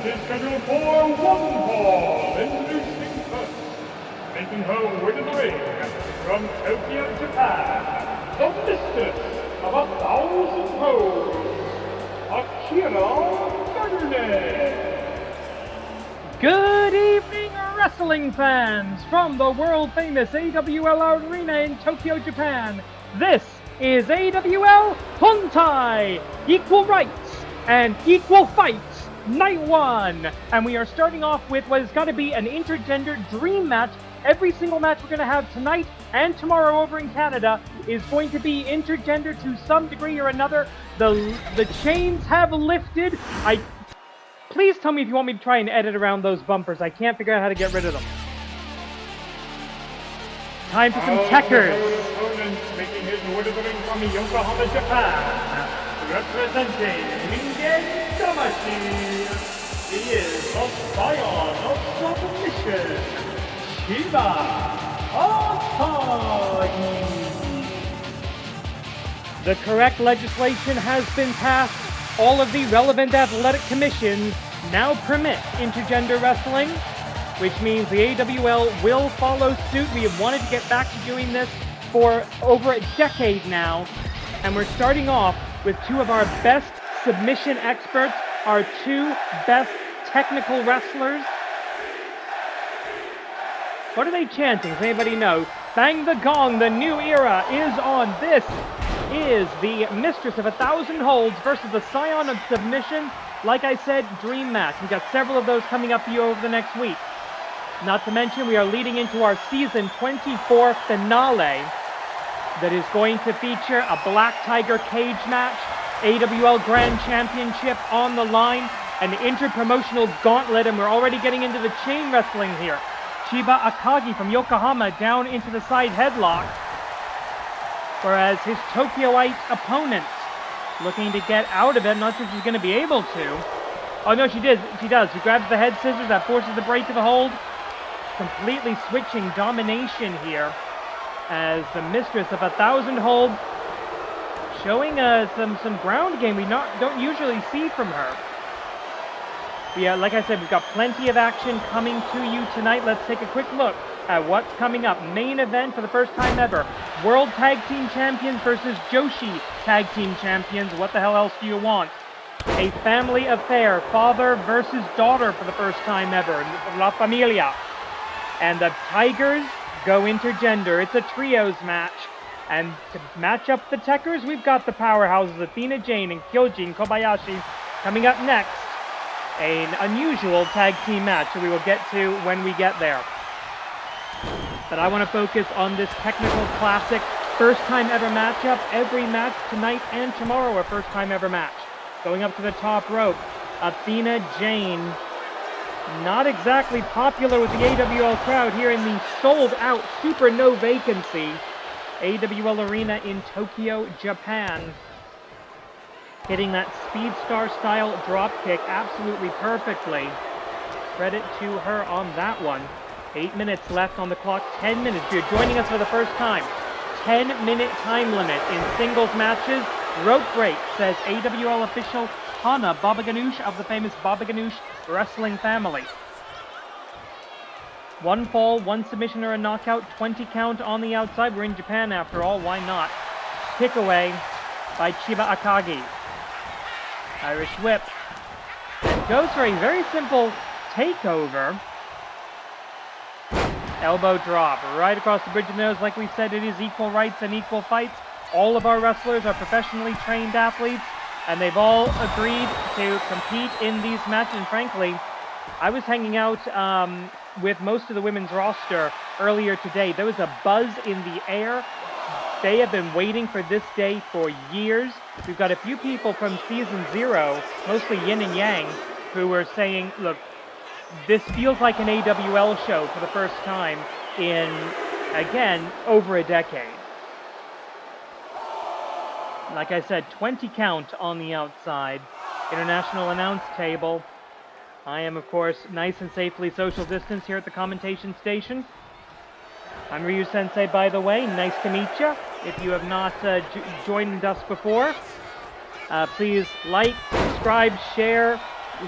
is scheduled for one fall. Introducing first, making her way to the ring from Tokyo, Japan, the mistress of 1,000 poses, Akira-Battle. Good evening, wrestling fans from the world-famous AWL Arena in Tokyo, Japan. This is AWL Hontai, Equal Rights and Equal Fights, Night 1. And we are starting off with what has got to be an intergender dream match. Every single match we're going to have tonight and tomorrow over in Canada is going to be intergender to some degree or another. The chains have lifted. Please tell me if you want me to try and edit around those bumpers. I can't figure out how to get rid of them. Time for some techers. Opponent making his way to the ring from Yokohama, Japan, representing Ningen Damashii. He is the scion of submission, Chiba. Akagi. The correct legislation has been passed. All of the relevant athletic commissions now permit intergender wrestling, which means the AWL will follow suit. We have wanted to get back to doing this for over a decade now, and we're starting off with two of our best submission experts, our two best technical wrestlers. What are they chanting? Does anybody know? Bang the gong, the new era is on. This is the Mistress of 1,000 Holds versus the Scion of Submission. Like I said, dream match. We've got several of those coming up for you over the next week. Not to mention, we are leading into our Season 24 finale that is going to feature a Black Tiger cage match, AWL Grand Championship on the line, an interpromotional gauntlet, and we're already getting into the chain wrestling here. Chiba Akagi from Yokohama down into the side headlock, whereas his Tokyoite opponent looking to get out of it. I'm not sure if she's going to be able to. Oh no, she does. She grabs the head scissors, that forces the break to the hold. Completely switching domination here as the Mistress of 1,000 Hold showing some ground game we don't usually see from her. Yeah, like I said, we've got plenty of action coming to you tonight. Let's take a quick look at what's coming up. Main event for the first time ever. World Tag Team Champions versus Joshi Tag Team Champions. What the hell else do you want? A family affair. Father versus daughter for the first time ever. La Familia. And the Tigers go intergender. It's a trios match. And to match up the Techers, we've got the powerhouses Athena, Jane, and Kyoujin, Kobayashi coming up next. An unusual tag team match that we will get to when we get there. But I want to focus on this technical classic first time ever matchup. Every match tonight and tomorrow a first time ever match. Going up to the top rope, Athena Jane. Not exactly popular with the AWL crowd here in the sold out Super No Vacancy AWL Arena in Tokyo, Japan. Hitting that Speed Star style drop kick absolutely perfectly. Credit to her on that one. 8 minutes left on the clock, 10 minutes. If you're joining us for the first time, 10-minute time limit in singles matches. Rope break, says AWL official Hana Baba Ganoush of the famous Baba Ganoush wrestling family. One fall, one submission or a knockout, 20 count on the outside. We're in Japan after all, why not? Kick away by Chiba Akagi. Irish whip. And goes for a very simple takeover. Elbow drop right across the bridge of the nose. Like we said, it is equal rights and equal fights. All of our wrestlers are professionally trained athletes, and they've all agreed to compete in these matches. And frankly, I was hanging out with most of the women's roster earlier today. There was a buzz in the air. They have been waiting for this day for years. We've got a few people from Season 0, mostly Yin and Yang, who were saying, look, this feels like an AWL show for the first time in, again, over a decade. Like I said, 20 count on the outside. International announce table. I am, of course, nice and safely social distance here at the commentation station. I'm Ryu Sensei, by the way. Nice to meet you. If you have not joined us before, please like, subscribe, share,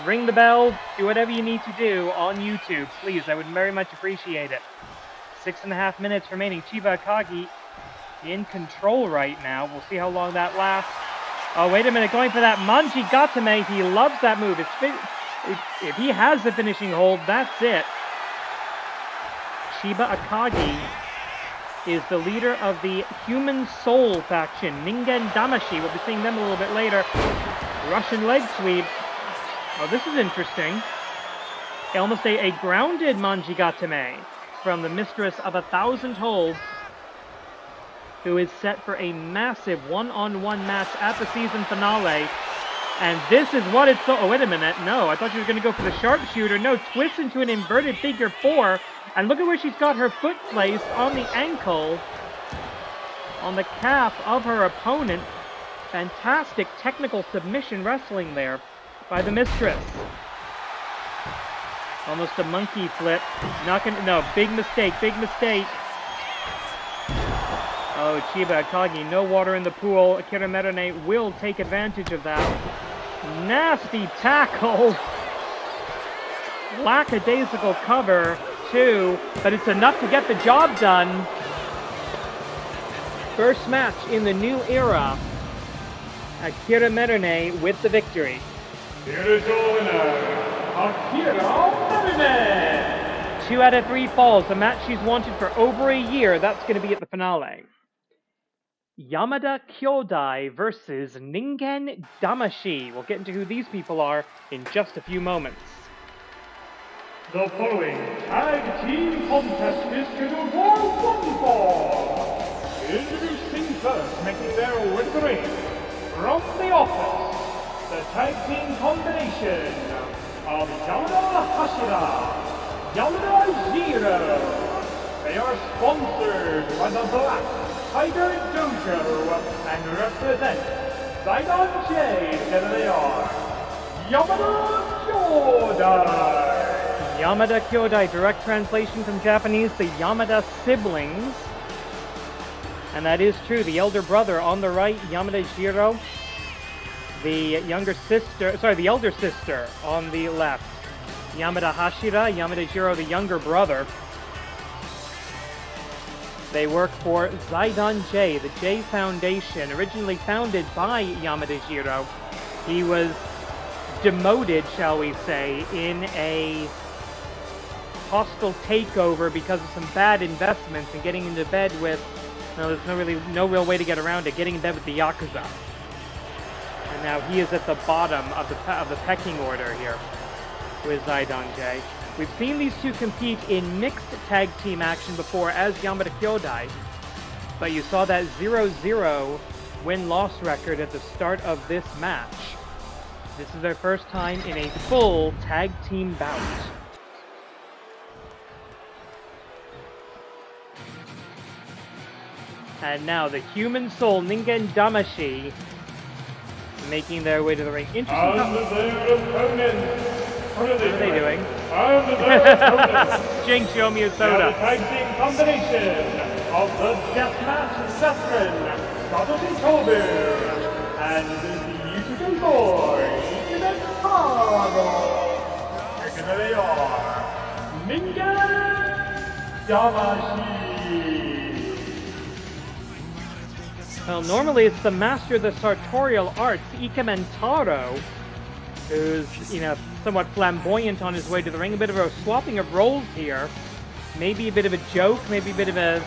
ring the bell, do whatever you need to do on YouTube. Please, I would very much appreciate it. 6.5 minutes remaining. Chiba Akagi in control right now. We'll see how long that lasts. Oh, wait a minute. Going for that Manji-Gatame. He loves that move. If he has the finishing hold, that's it. Chiba Akagi is the leader of the Human Soul faction. Ningen Damashii. We'll be seeing them a little bit later. Russian leg sweep. Oh, this is interesting. Almost a grounded Manji-Gatame from the Mistress of 1,000 Holds, who is set for a massive one-on-one match at the season finale. And this is what it's... Oh, wait a minute. No, I thought she was going to go for the sharpshooter. No, twists into an inverted figure 4. And look at where she's got her foot placed on the ankle, on the calf of her opponent. Fantastic technical submission wrestling there by the Mistress. Almost a monkey flip. Not gonna... No, big mistake, big mistake. Oh, Chiba Akagi, no water in the pool. Akira Merune will take advantage of that. Nasty tackle. Lackadaisical cover, too, but it's enough to get the job done. First match in the new era. Akira Merune with the victory. Here is your winner, Akira Merune. 2 out of 3 falls, a match she's wanted for over a year. That's going to be at the finale. Yamada Kyoudai versus Ningen Damashii. We'll get into who these people are in just a few moments. The following tag team contest is scheduled for one fall. Introducing first, making their way to the ring from the office, the tag team combination of Yamada Hashira, Yamada Zero. They are sponsored by the Black Tiger Dojo and represent Zaidan J. Together they are Yamada Kyoudai. Yamada Kyoudai, direct translation from Japanese, the Yamada siblings. And that is true, the elder brother on the right, Yamada Jiro. The elder sister on the left, Yamada Hashira, Yamada Jiro, the younger brother. They work for Zaidan J, the J Foundation, originally founded by Yamada Jiro. He was demoted, shall we say, in a hostile takeover because of some bad investments and getting into bed with, there's no real way to get around it, getting in bed with the Yakuza. And now he is at the bottom of the pecking order here with Zaidan J. We've seen these two compete in mixed tag team action before as Yamada Kyoudai, but you saw that 0-0 win-loss record at the start of this match. This is their first time in a full tag team bout. And now the Human Soul Ningen Damashii making their way to the ring. Interesting. What are they doing? Jing, show me a soda. The tag team combination of the deathmatch veteran, Satoshi Kobu, and the Yusuke boy, Yamada. Together they are Ningen Damashii. Well, normally it's the master of the sartorial arts, Ikementaro, who's, somewhat flamboyant on his way to the ring. A bit of a swapping of roles here. Maybe a bit of a joke, maybe a bit of a...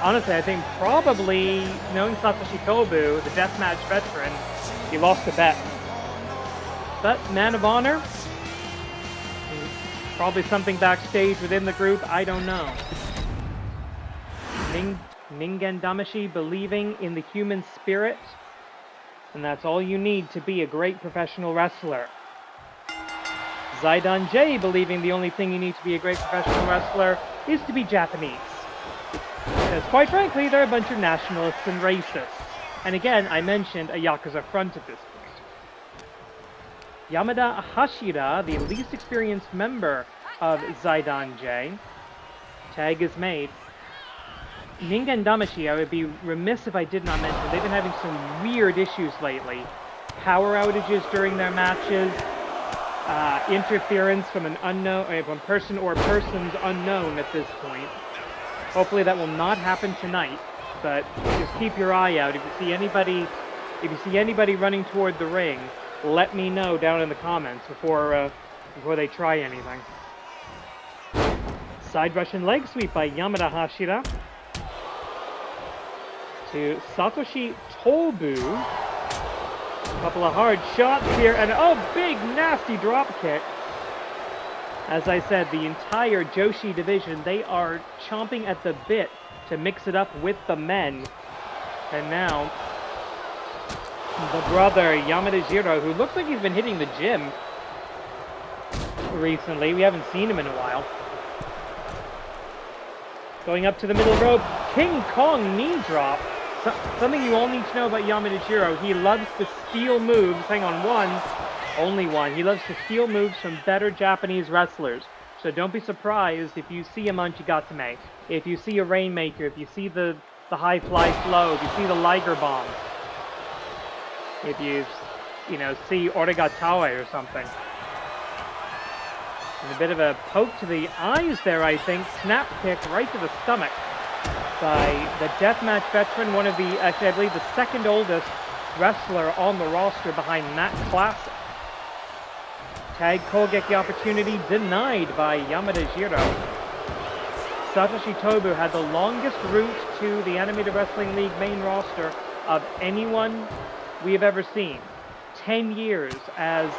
Honestly, I think probably, knowing Satoshi Kobu, the deathmatch veteran, he lost a bet. But man of honor? Probably something backstage within the group, I don't know. Ningen Damashii believing in the human spirit, and that's all you need to be a great professional wrestler. Zaidan J believing the only thing you need to be a great professional wrestler is to be Japanese. Because quite frankly, they're a bunch of nationalists and racists. And again, I mentioned a Yakuza front at this point. Yamada Hashira, the least experienced member of Zaidan J. Tag is made. Ningen Damashii, I would be remiss if I did not mention, they've been having some weird issues lately. Power outages during their matches, interference from an unknown, from person or persons unknown at this point. Hopefully that will not happen tonight, but just keep your eye out. If you see anybody running toward the ring, let me know down in the comments before they try anything. Side Russian leg sweep by Yamada Hashira to Satoshi Tobu. A couple of hard shots here, and oh, big nasty drop kick. As I said, the entire Joshi division, they are chomping at the bit to mix it up with the men. And now, the brother Yamada Jiro, who looks like he's been hitting the gym recently. We haven't seen him in a while. Going up to the middle rope, King Kong knee drop. Something you all need to know about Yamada Jiro, he loves to steal moves, hang on, only one. He loves to steal moves from better Japanese wrestlers. So don't be surprised if you see a Manchigatame, if you see a Rainmaker, if you see the high fly flow, if you see the Liger bomb, if you see Origatawe or something. And a bit of a poke to the eyes there, I think. Snap kick right to the stomach by the deathmatch veteran, one of the, actually I believe the second oldest wrestler on the roster behind Matt Classic. Tag Kogeki opportunity denied by Yamada Jiro. Satoshi Tobu had the longest route to the Animated Wrestling League main roster of anyone we have ever seen. 10 years as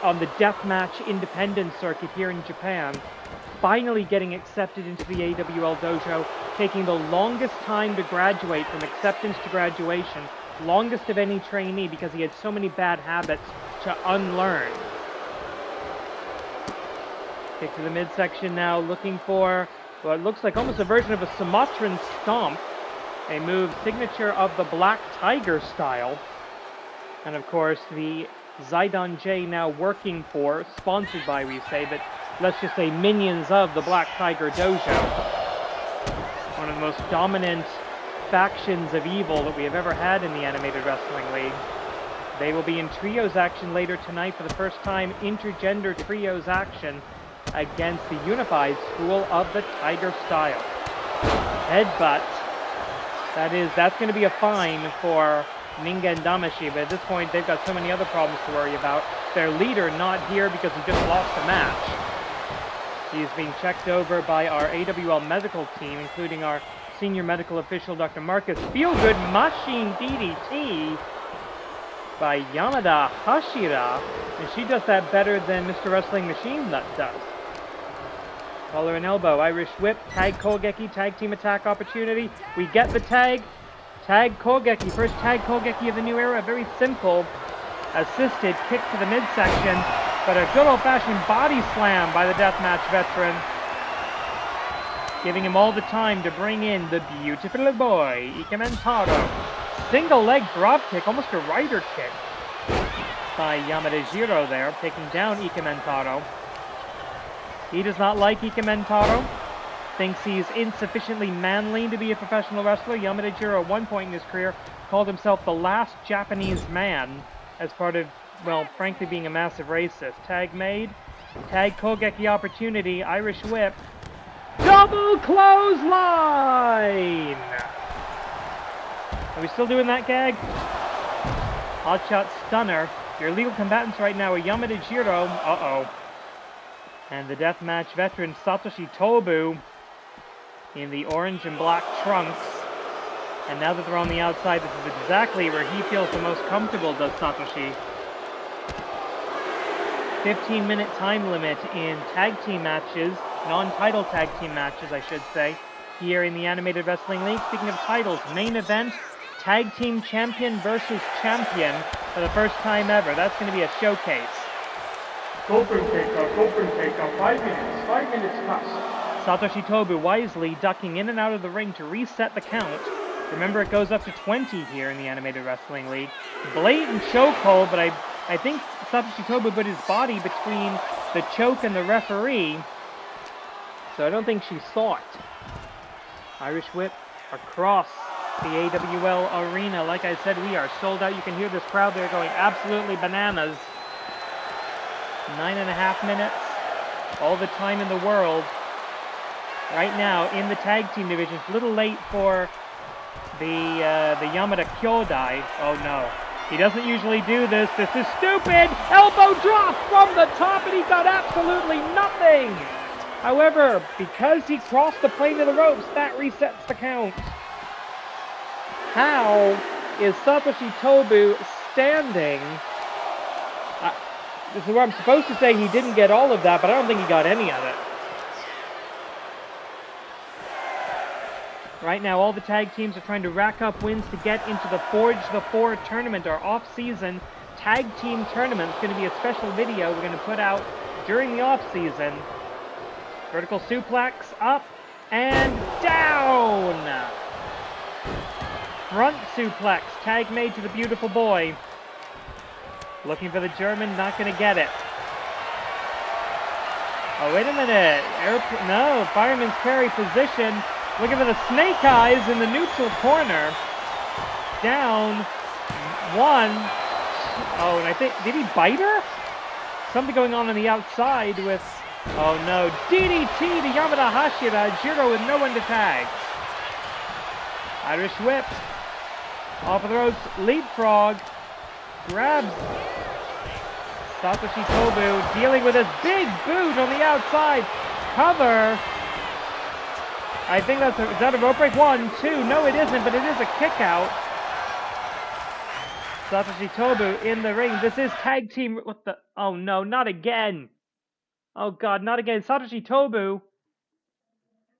on the deathmatch independent circuit here in Japan, finally getting accepted into the AWL dojo, taking the longest time to graduate from acceptance to graduation, longest of any trainee because he had so many bad habits to unlearn. Kick to the midsection now, looking for what looks like almost a version of a Sumatran stomp, a move signature of the Black Tiger style. And of course the Zaidan J now working for, sponsored by we say, but let's just say minions of the Black Tiger Dojo. One of the most dominant factions of evil that we have ever had in the Animated Wrestling League. They will be in trios action later tonight for the first time, intergender trios action against the unified school of the Tiger style. Headbutt. That's going to be a fine for Ningen Damashii, but at this point they've got so many other problems to worry about. Their leader not here because he just lost a match. He's being checked over by our AWL medical team, including our senior medical official, Dr. Marcus Feelgood. Machine DDT by Yamada Hashira, and she does that better than Mr. Wrestling Machine does. Collar and elbow, Irish whip, tag Kogeki, tag team attack opportunity. We get the tag. Tag Kogeki, first tag Kogeki of the new era, very simple. Assisted kick to the midsection, but a good old-fashioned body slam by the deathmatch veteran. Giving him all the time to bring in the beautiful boy, Ikementaro. Single leg drop kick, almost a rider kick by Yamada Jiro there, taking down Ikementaro. He does not like Ikementaro. Thinks he's insufficiently manly to be a professional wrestler. Yamada Jiro at one point in his career called himself the last Japanese man as part of, well, frankly being a massive racist. Tag made. Tag Kogeki opportunity. Irish whip. Double clothesline! Are we still doing that gag? Hotshot stunner. Your legal combatants right now are Yamada Jiro. Uh-oh. And the deathmatch veteran Satoshi Tobu in the orange and black trunks. And now that they're on the outside, this is exactly where he feels the most comfortable, does Satoshi. 15-minute time limit in tag team matches, non-title tag team matches, I should say, here in the Animated Wrestling League. Speaking of titles, main event, tag team champion versus champion for the first time ever. That's going to be a showcase. Open takeoff, 5 minutes plus. Satoshi Tobu wisely ducking in and out of the ring to reset the count. Remember, it goes up to 20 here in the Animated Wrestling League. Blatant chokehold, but I think Satoshi Tobu put his body between the choke and the referee, so I don't think she saw it. Irish whip across the AWL arena. Like I said, we are sold out. You can hear this crowd there going absolutely bananas. 9.5 minutes. All the time in the world. Right now, in the tag team division. It's a little late for the Yamada Kyoudai. Oh no. He doesn't usually do this. This is stupid! Elbow drop from the top, and he got absolutely nothing! However, because he crossed the plane of the ropes, that resets the count. How is Satoshi Tobu standing? This is where I'm supposed to say he didn't get all of that, but I don't think he got any of it. Right now, all the tag teams are trying to rack up wins to get into the Forge the 4 tournament, our off-season tag team tournament. It's going to be a special video we're going to put out during the off-season. Vertical suplex, up, and down! Front suplex, tag made to the beautiful boy. Looking for the German, not going to get it. Oh, wait a minute. No, fireman's carry position. Looking for the snake eyes in the neutral corner. Down. 1. Oh, and I think, did he bite her? Something going on the outside with, oh no, DDT to Yamada Hashira. Jiro with no one to tag. Irish whip. Off of the ropes, leapfrog. Grabs Satoshi Tobu, dealing with his big boot on the outside. Cover. I think that's is that a rope break? 1, 2. No, it isn't, but it is a kick out. Satoshi Tobu in the ring. This is tag team. What the? Oh no, not again. Oh god, not again. Satoshi Tobu.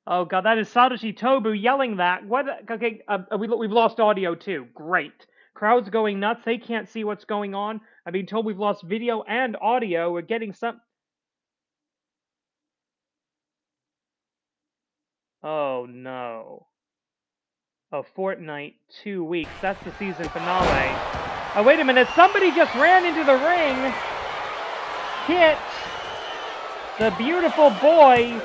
Oh god, that is Satoshi Tobu yelling that. What? Okay, we've lost audio too. Great. Crowd's going nuts. They can't see what's going on. I'm being told we've lost video and audio. We're getting some. Oh no. A fortnight, 2 weeks. That's the season finale. Oh, wait a minute. Somebody just ran into the ring. Hit the beautiful boy,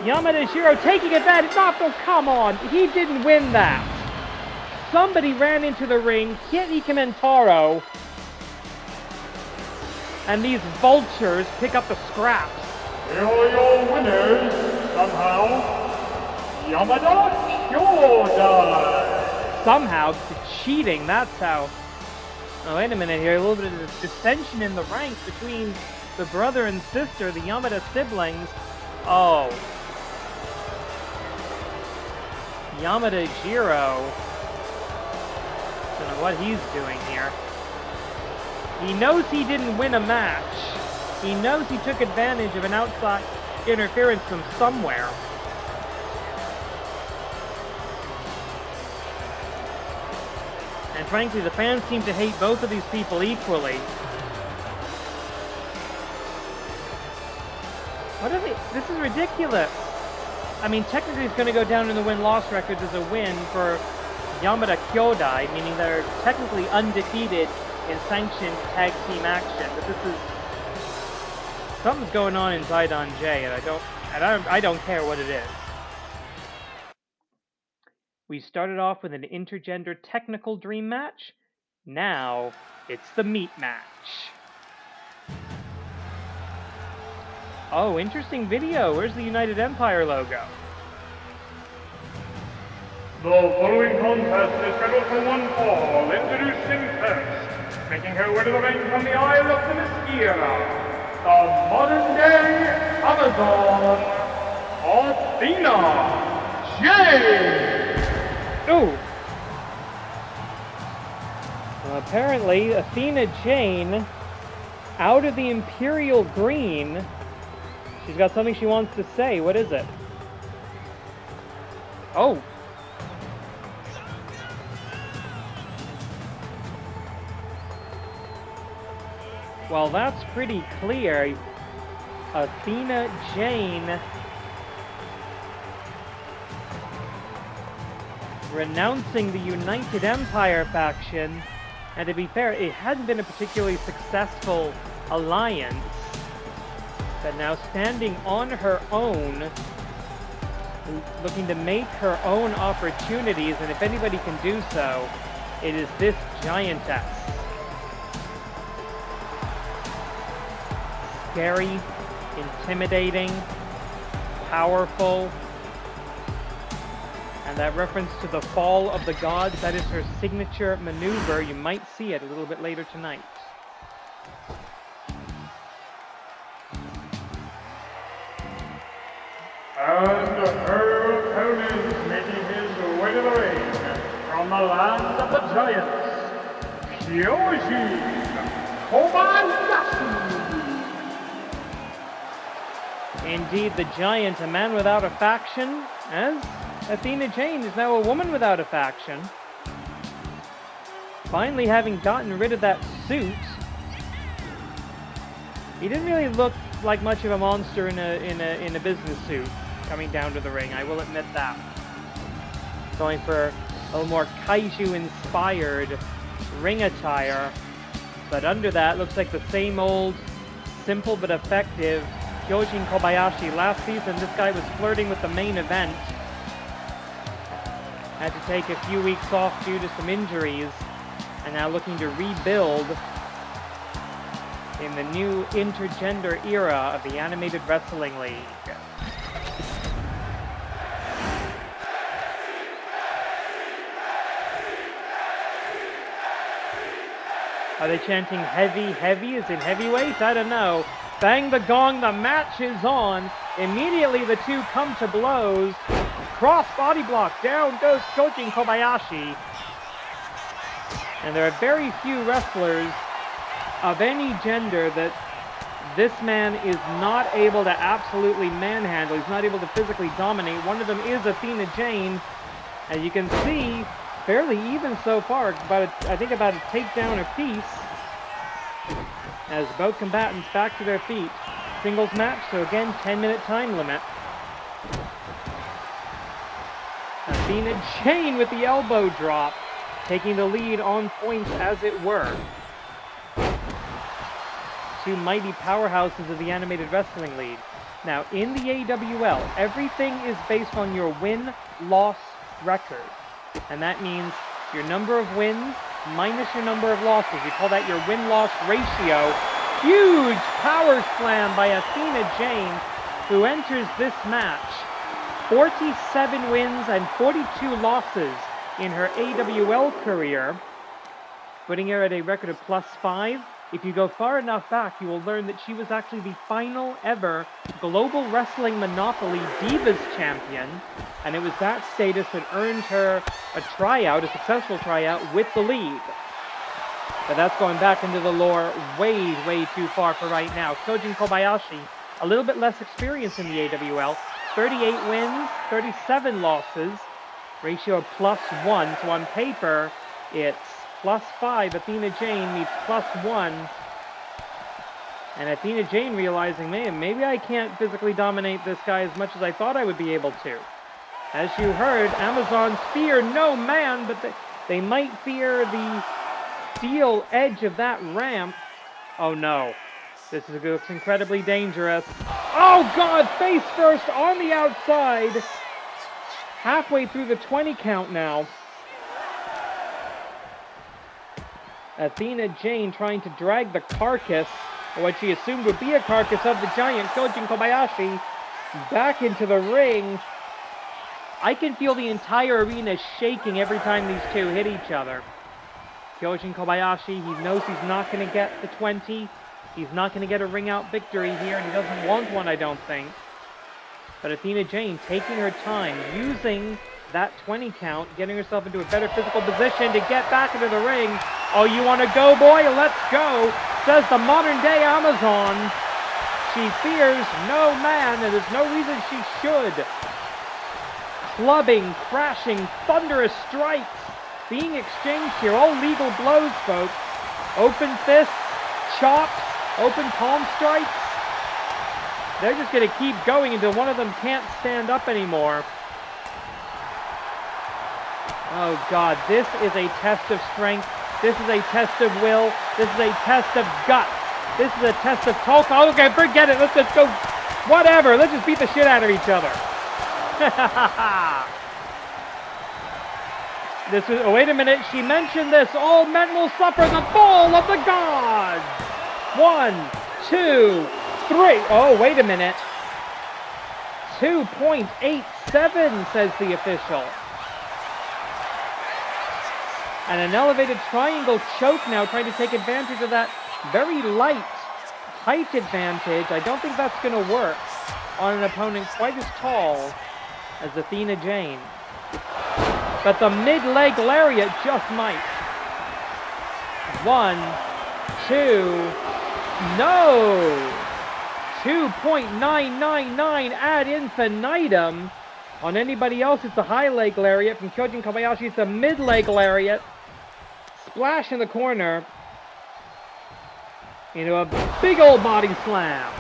Yamada Shiro, taking advantage. Oh, come on. He didn't win that. Somebody ran into the ring, hit Ikementaro, and these vultures pick up the scraps. Here are your winners, somehow. Yamada Kyoudai. Somehow, cheating, that's how. Oh, wait a minute here. A little bit of dissension in the ranks between the brother and sister, the Yamada siblings. Oh. Yamada Jiro. Don't know what he's doing here. He knows he didn't win a match. He knows he took advantage of an outside interference from somewhere. And frankly, the fans seem to hate both of these people equally. What are they? This is ridiculous. I mean, technically it's going to go down in the win-loss records as a win for Yamada Kyoudai, meaning they're technically undefeated in sanctioned tag team action. But this is... something's going on in Zaidan J, and I don't care what it is. We started off with an intergender technical dream match. Now, it's the meat match. Oh, interesting video. Where's the United Empire logo? The following contest is scheduled for one fall. Introducing first, making her way to the ring from the Isle of Damashii, the modern-day Amazon, Athena J. Oh! Well, apparently, Athena Jane, out of the Imperial Green, she's got something she wants to say. What is it? Oh! Well, that's pretty clear. Athena Jane renouncing the United Empire faction, and to be fair, it hadn't been a particularly successful alliance, but now standing on her own, looking to make her own opportunities, and if anybody can do so, it is this giantess. scary, intimidating, powerful. And that reference to the fall of the gods, that is her signature maneuver. You might see it a little bit later tonight. And her opponent making his way to the ring from the land of the giants, Kyoujin, Kobayashi. Indeed, the giant, a man without a faction, as Athena Jane is now a woman without a faction. Finally having gotten rid of that suit. He didn't really look like much of a monster in a business suit coming down to the ring, I will admit that. Going for a little more kaiju-inspired ring attire. But under that, looks like the same old, simple but effective Kyoujin Kobayashi. Last season, this guy was flirting with the main event. Had to take a few weeks off due to some injuries, and now looking to rebuild in the new intergender era of the Animated Wrestling League. Are they chanting heavy, heavy as in heavyweight? I don't know. Bang the gong, the match is on. Immediately the two come to blows. Cross body block, down goes Kyoujin Kobayashi. And there are very few wrestlers of any gender that this man is not able to absolutely manhandle. He's not able to physically dominate. One of them is Athena Jane. As you can see, fairly even so far, I think about a takedown apiece. As both combatants back to their feet. Singles match, so again, 10-minute time limit. Athena Jane with the elbow drop, taking the lead on points as it were. Two mighty powerhouses of the Animated Wrestling League. Now, in the AWL, everything is based on your win-loss record. And that means your number of wins minus your number of losses. We call that your win-loss ratio. Huge power slam by Athena Jane, who enters this match 47 wins and 42 losses in her AWL career, putting her at a record of +5. If you go far enough back, you will learn that she was actually the final ever Global Wrestling Monopoly Divas champion, and it was that status that earned her a tryout, a successful tryout with the league. But that's going back into the lore way, way too far for right now. Kyoujin Kobayashi, a little bit less experience in the AWL, 38 wins, 37 losses, ratio of +1, so on paper, it's +5, Athena Jane meets +1. And Athena Jane realizing, man, maybe I can't physically dominate this guy as much as I thought I would be able to. As you heard, Amazons fear no man, but they might fear the steel edge of that ramp. Oh no, this looks incredibly dangerous. Oh God, face first on the outside. Halfway through the 20 count now. Athena Jane trying to drag the carcass, or what she assumed would be a carcass of the giant Kyoujin Kobayashi, back into the ring. I can feel the entire arena shaking every time these two hit each other. Kyoujin Kobayashi, he knows he's not going to get the 20. He's not going to get a ring-out victory here, and he doesn't want one, I don't think. But Athena Jane taking her time, using that 20 count, getting herself into a better physical position to get back into the ring. Oh, you want to go, boy? Let's go, says the modern-day Amazon. She fears no man, and there's no reason she should. Clubbing, crashing, thunderous strikes being exchanged here. All legal blows, folks. Open fists, chops, open palm strikes. They're just going to keep going until one of them can't stand up anymore. Oh, God, this is a test of strength. This is a test of will. This is a test of guts. This is a test of talk. Oh, okay, forget it. Let's just go. Whatever. Let's just beat the shit out of each other. This is. Oh, wait a minute. She mentioned this. All men will suffer the fall of the gods. 1, 2, 3. Oh, wait a minute. 2.87, says the official. And an elevated triangle choke now, trying to take advantage of that very light height advantage. I don't think that's going to work on an opponent quite as tall as Athena Jane. But the mid-leg lariat just might. 1, 2, no! 2.999 ad infinitum. On anybody else, it's the high leg lariat. From Kyoujin Kobayashi, it's the mid-leg lariat. Splash in the corner into a big old body slam.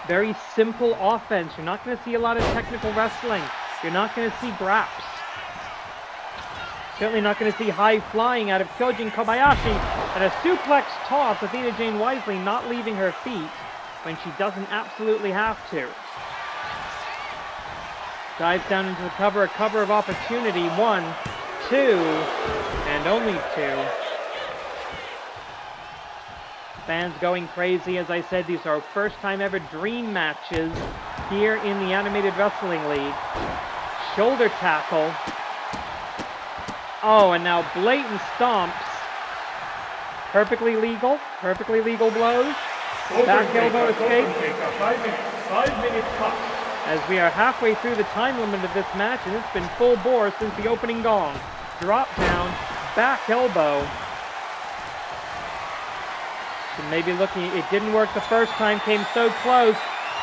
Very simple offense. You're not going to see a lot of technical wrestling. You're not going to see graps. Certainly not going to see high flying out of Kyoujin Kobayashi. And a suplex toss, Athena Jane wisely not leaving her feet when she doesn't absolutely have to. Dives down into the cover, a cover of opportunity. 1, 2, and only 2. Fans going crazy. As I said, these are first time ever dream matches here in the Animated Wrestling League. Shoulder tackle. Oh, and now blatant stomps. Perfectly legal blows. Back elbow escape. 5-minute cut. As we are halfway through the time limit of this match, and it's been full bore since the opening gong. Drop down, back elbow. So maybe looking, it didn't work the first time, came so close.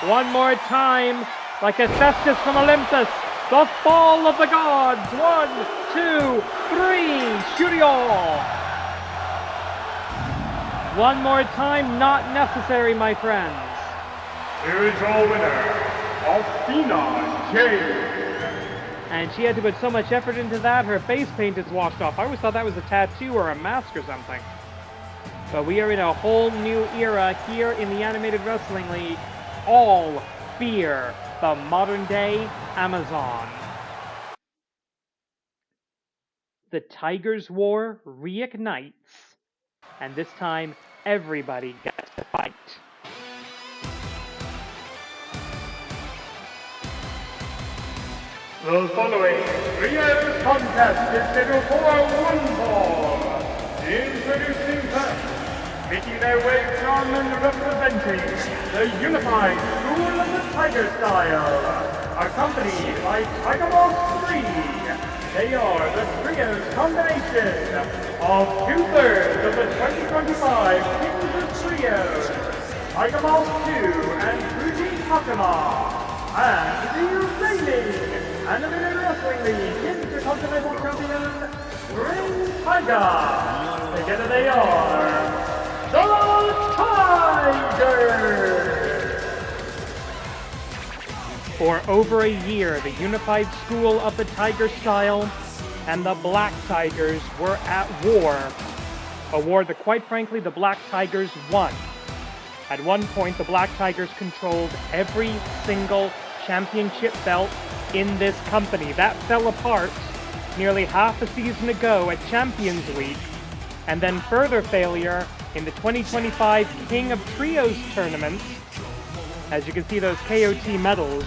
One more time, like Hephaestus from Olympus. The fall of the gods. 1, 2, 3, Shuryo. One more time, not necessary, my friends. Here is your winner, Athena Jane. And she had to put so much effort into that, her face paint is washed off. I always thought that was a tattoo or a mask or something. But we are in a whole new era here in the Animated Wrestling League. All fear the modern day Amazon. The Tigers' War reignites, and this time everybody gets to fight. The following three-hour contest is scheduled for one fall. Introducing first, making their way from and representing the Unified School of the Tiger Style, accompanied by Tiger Boss 3. They are the trios combination of 2/3 of the 2025 Kings of Trios, Tiger Boss 2 and Fuji Takuma, and the reigning Animated Wrestling League Intercontinental Champion, Ring Tiger. Together they are the Tigers! For over a year, the Unified School of the Tiger Style and the Black Tigers were at war. A war that, quite frankly, the Black Tigers won. At one point, the Black Tigers controlled every single championship belt in this company. That fell apart nearly half a season ago at Champions Week, and then further failure in the 2025 King of Trios tournament. As you can see, those KOT medals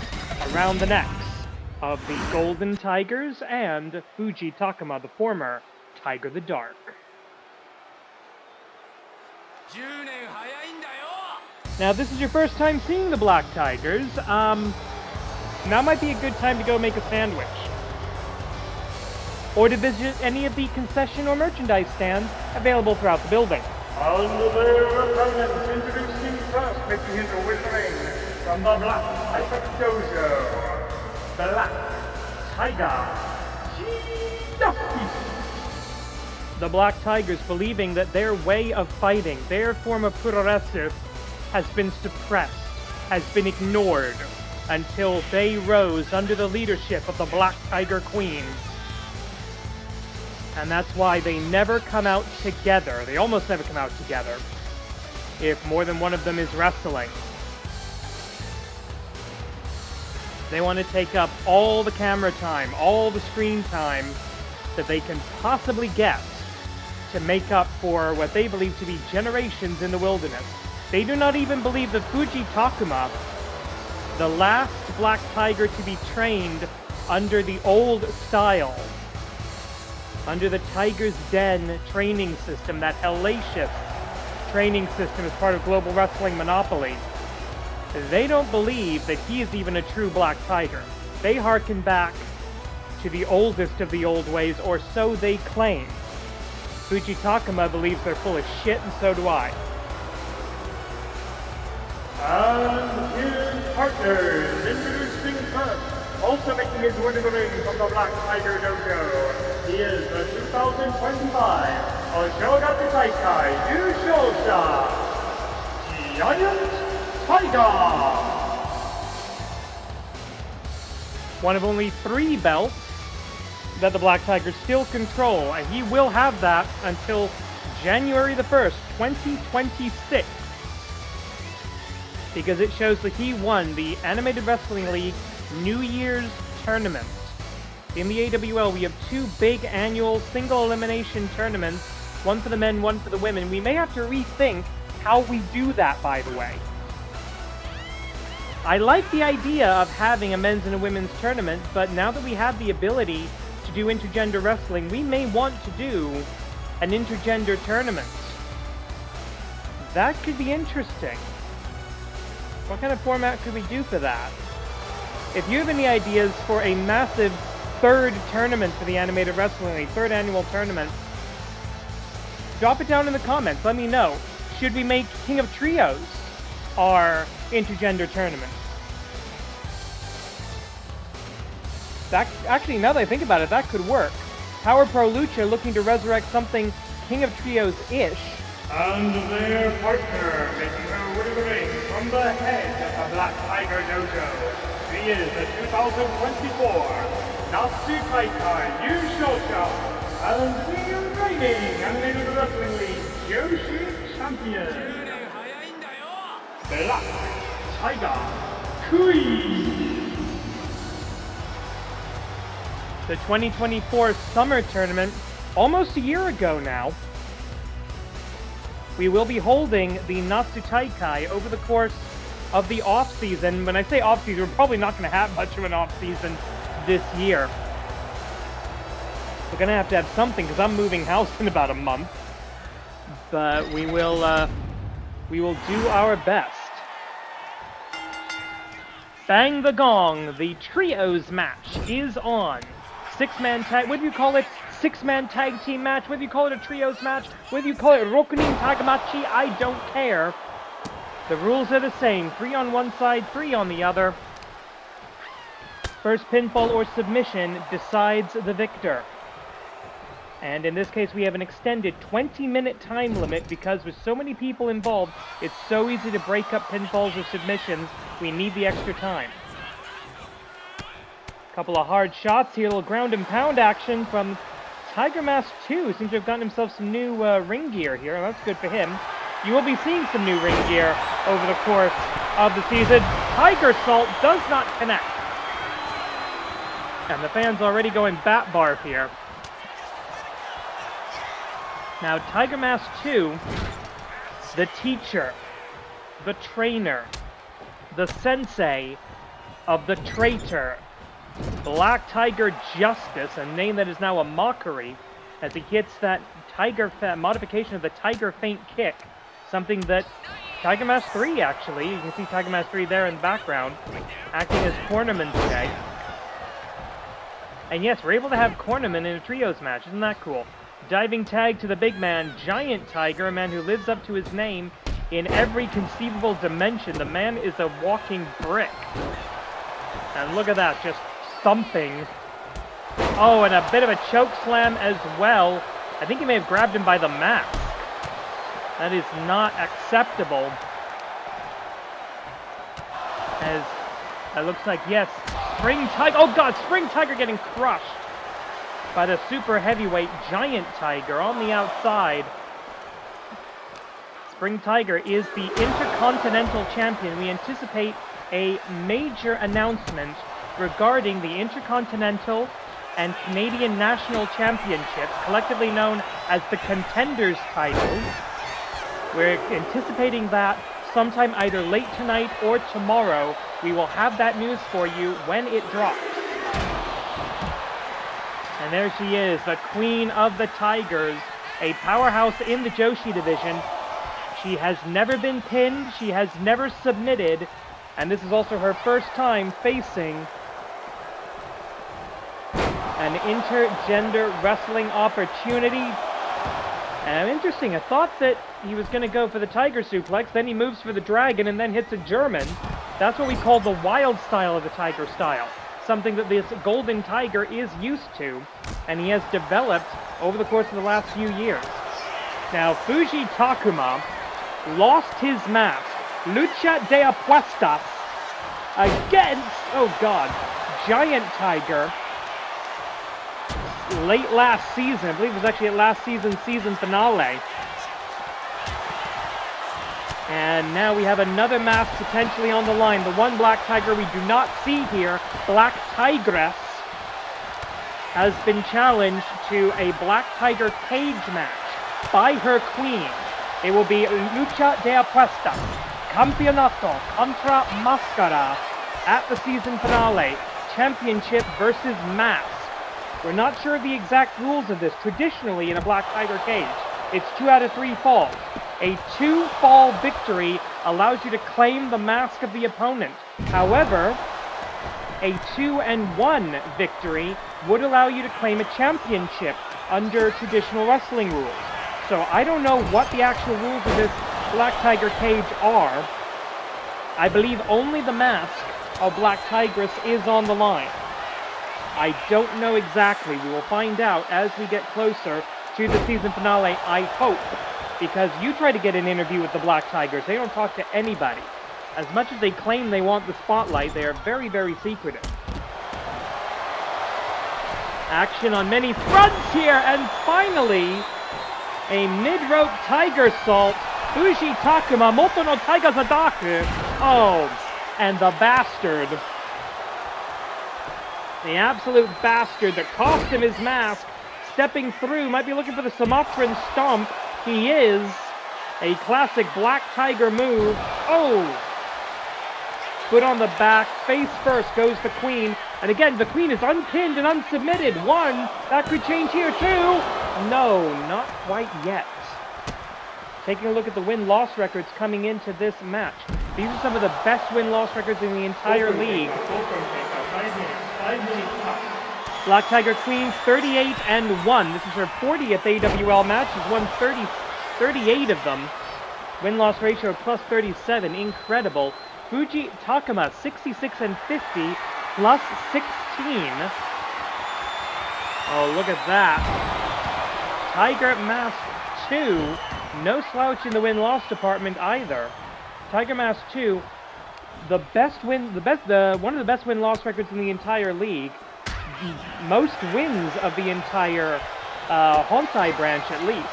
around the necks of the Golden Tigers and Fuji Takuma, the former Tiger the Dark. Now, this is your first time seeing the Black Tigers. Now might be a good time to go make a sandwich. Or to visit any of the concession or merchandise stands available throughout the building. Under their opponents, introducing first, making his way to the ring from the Black Tiger Dojo, Black Tiger Chiba. The Black Tigers believing that their way of fighting, their form of puroresu, has been suppressed, has been ignored, until they rose under the leadership of the Black Tiger Queens. And that's why they never come out together. They almost never come out together if more than one of them is wrestling. They want to take up all the camera time, all the screen time that they can possibly get to make up for what they believe to be generations in the wilderness. They do not even believe that Fuji Takuma, the last Black Tiger to be trained under the old style, under the Tiger's Den training system, that hellacious training system as part of Global Wrestling Monopoly, they don't believe that he is even a true Black Tiger. They harken back to the oldest of the old ways, or so they claim. Fuji Takuma believes they're full of shit, and so do I. And his partners, introducing first, also making his way to the ring from the Black Tiger Dojo. He is the 2025 Oshogatsu Taikai Yushousha, Giant Tiger! One of only 3 belts that the Black Tigers still control, and he will have that until January the 1st, 2026. Because it shows that he won the Animated Wrestling League New Year's Tournament. In the AWL, we have 2 big annual single elimination tournaments, one for the men, one for the women. We may have to rethink how we do that, by the way. I like the idea of having a men's and a women's tournament, but now that we have the ability to do intergender wrestling, we may want to do an intergender tournament. That could be interesting. What kind of format could we do for that? If you have any ideas for a massive 3rd tournament for the Animated Wrestling League, 3rd annual tournament, drop it down in the comments. Let me know. Should we make King of Trios our intergender tournament? That, actually, now that I think about it, that could work. Power Pro Lucha looking to resurrect something King of Trios-ish. And their partner, making her way to the ring from the head of the Black Tiger Dojo. He is the 2024 Natsu Taikai Yushousha and the reigning Animated Wrestling League Kyoujin champion, Black Tiger Kui. The 2024 Summer Tournament, almost a year ago now, we will be holding the Natsu Taikai over the course of the off-season. When I say off-season, we're probably not going to have much of an off-season this year. We're going to have something, because I'm moving house in about a month. But we will do our best. Bang the gong, the trios match is on. 6-man tag, what do you call it? 6-man tag team match, whether you call it a trios match, whether you call it Rokunin Tagamachi, I don't care. The rules are the same, 3 on one side, 3 on the other. First pinfall or submission decides the victor. And in this case, we have an extended 20-minute time limit because with so many people involved, it's so easy to break up pinfalls or submissions. We need the extra time. Couple of hard shots here, a little ground and pound action from Tiger Mask 2. Seems to have gotten himself some new ring gear here. That's good for him. You will be seeing some new ring gear over the course of the season. Tiger Salt does not connect. And the fans already going bat barf here. Now, Tiger Mask 2, the teacher, the trainer, the sensei of the traitor, Black Tiger Justice, a name that is now a mockery, as he hits that modification of the Tiger Feint Kick, something that Tiger Mask 3, actually, you can see Tiger Mask 3 there in the background, acting as cornerman today. And yes, we're able to have cornerman in a trios match, isn't that cool? Diving tag to the big man, Giant Tiger, a man who lives up to his name in every conceivable dimension. The man is a walking brick. And look at that, just thumping. Oh, and a bit of a choke slam as well. I think he may have grabbed him by the mask. That is not acceptable. As that looks like, yes, Spring Tiger. Oh God, Spring Tiger getting crushed by the super heavyweight Giant Tiger on the outside. Spring Tiger is the Intercontinental Champion. We anticipate a major announcement regarding the Intercontinental and Canadian National Championships, collectively known as the Contenders titles. We're anticipating that sometime either late tonight or tomorrow. We will have that news for you when it drops. And there she is, the Queen of the Tigers, a powerhouse in the Joshi division. She has never been pinned, she has never submitted, and this is also her first time facing an intergender wrestling opportunity. And interesting, I thought that he was going to go for the tiger suplex, then he moves for the dragon and then hits a German. That's what we call the wild style of the tiger style. Something that this golden tiger is used to, and he has developed over the course of the last few years. Now, Fuji Takuma lost his mask, Lucha de Apuestas, against, oh god, Giant Tiger, late last season. I believe it was actually at last season's season finale. And now we have another mask potentially on the line. The one Black Tiger we do not see here, Black Tigress, has been challenged to a Black Tiger cage match by her queen. It will be Lucha de Apuestas, Campeonato contra Máscara at the season finale. Championship versus mask. We're not sure of the exact rules of this. Traditionally, in a Black Tiger cage, it's 2 out of 3 falls. A 2-fall victory allows you to claim the mask of the opponent. However, a 2-1 victory would allow you to claim a championship under traditional wrestling rules. So I don't know what the actual rules of this Black Tiger cage are. I believe only the mask of Black Tigress is on the line. I don't know exactly. We will find out as we get closer to the season finale, I hope. Because you try to get an interview with the Black Tigers, they don't talk to anybody. As much as they claim they want the spotlight, they are very, very secretive. Action on many fronts here, and finally, a mid-rope tiger salt. Fuji Takuma, Moto no Taiga Zadaku. Oh, and the bastard. The absolute bastard that cost him his mask. Stepping through, might be looking for the Sumatran Stomp. He is. A classic Black Tiger move. Oh! Foot on the back, face first goes the Queen. And again, the Queen is unpinned and unsubmitted. 1, that could change here. 2, no, not quite yet. Taking a look at the win-loss records coming into this match. These are some of the best win-loss records in the entire league. Black Tiger Queen, 38-1. This is her 40th AWL match. She's won 38 of them. Win-loss ratio plus 37. Incredible. Fuji Takuma, 66-50, plus 16. Oh, look at that. Tiger Mask 2, no slouch in the win-loss department either. Tiger Mask 2, one of the best win-loss records in the entire league. Most wins of the entire Hontai branch, at least.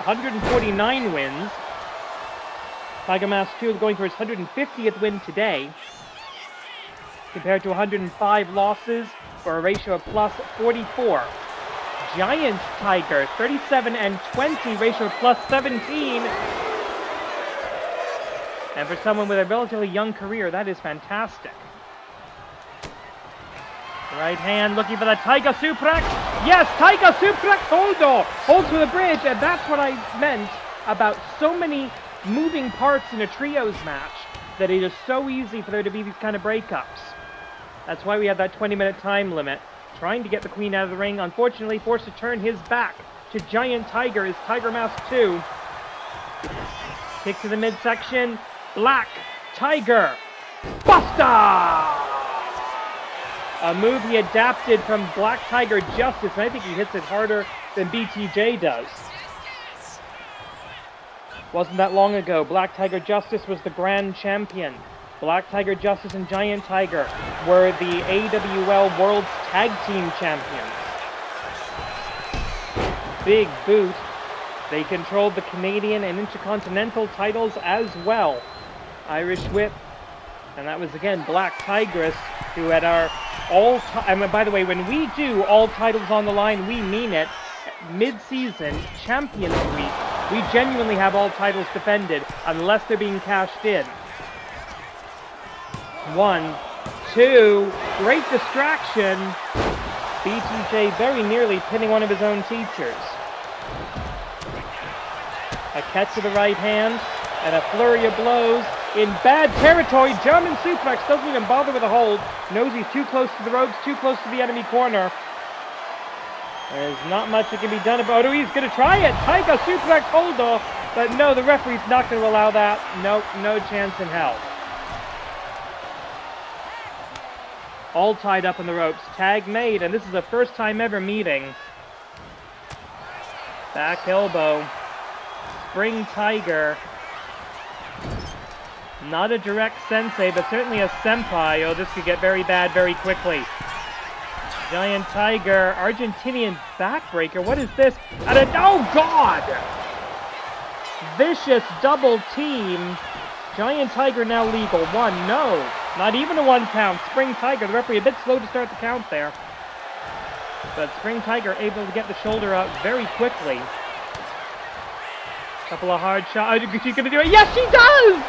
149 wins. Tiger Mask 2 is going for his 150th win today, compared to 105 losses for a ratio of plus 44. Giant Tiger, 37-20, ratio of plus 17. And for someone with a relatively young career, that is fantastic. Right hand looking for the Tiger Suplex. Yes, Tiger Suplex Holdo. Holds for the bridge, and that's what I meant about so many moving parts in a trios match, that it is so easy for there to be these kind of breakups. That's why we have that 20-minute time limit. Trying to get the Queen out of the ring, unfortunately forced to turn his back to Giant Tiger, is Tiger Mask 2. Kick to the midsection. Black Tiger Buster! A move he adapted from Black Tiger Justice, and I think he hits it harder than BTJ does. Wasn't that long ago, Black Tiger Justice was the grand champion. Black Tiger Justice and Giant Tiger were the AWL World's Tag Team Champions. Big boot. They controlled the Canadian and Intercontinental titles as well. Irish Whip. And that was, again, Black Tigress, who had our all-time... And by the way, when we do all titles on the line, we mean it. Mid-season Champions Week We genuinely have all titles defended, unless they're being cashed in. 1, 2, great distraction. BTJ very nearly pinning one of his own teachers. A catch to the right hand, and a flurry of blows in bad territory. German suplex, doesn't even bother with a hold. Knows he's too close to the ropes, too close to the enemy corner. There's not much that can be done about it. He's going to try it. Tiger suplex hold off, but no, the referee's not going to allow that. Nope, no chance in hell. All tied up in the ropes. Tag made, and this is the first time ever meeting. Back elbow. Spring Tiger. Not a direct sensei, but certainly a senpai. Oh, this could get very bad very quickly. Giant Tiger, Argentinian backbreaker. What is this? And oh God! Vicious double team. Giant Tiger now legal. 1, no. Not even a 1 count. Spring Tiger, the referee a bit slow to start the count there. But Spring Tiger able to get the shoulder out very quickly. Couple of hard shots. Is she gonna do it? Yes, she does!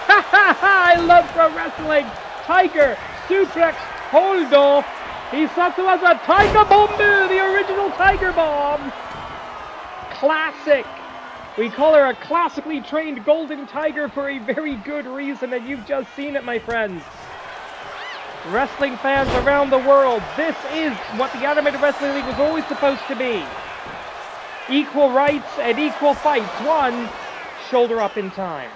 Ha ha ha! I love pro wrestling. Tiger, suplex, hold off. Hisatsu has a Tiger Bomb, the original Tiger Bomb. Classic. We call her a classically trained Golden Tiger for a very good reason, and you've just seen it, my friends. Wrestling fans around the world, this is what the Animated Wrestling League was always supposed to be. Equal rights and equal fights. 1, shoulder up in time.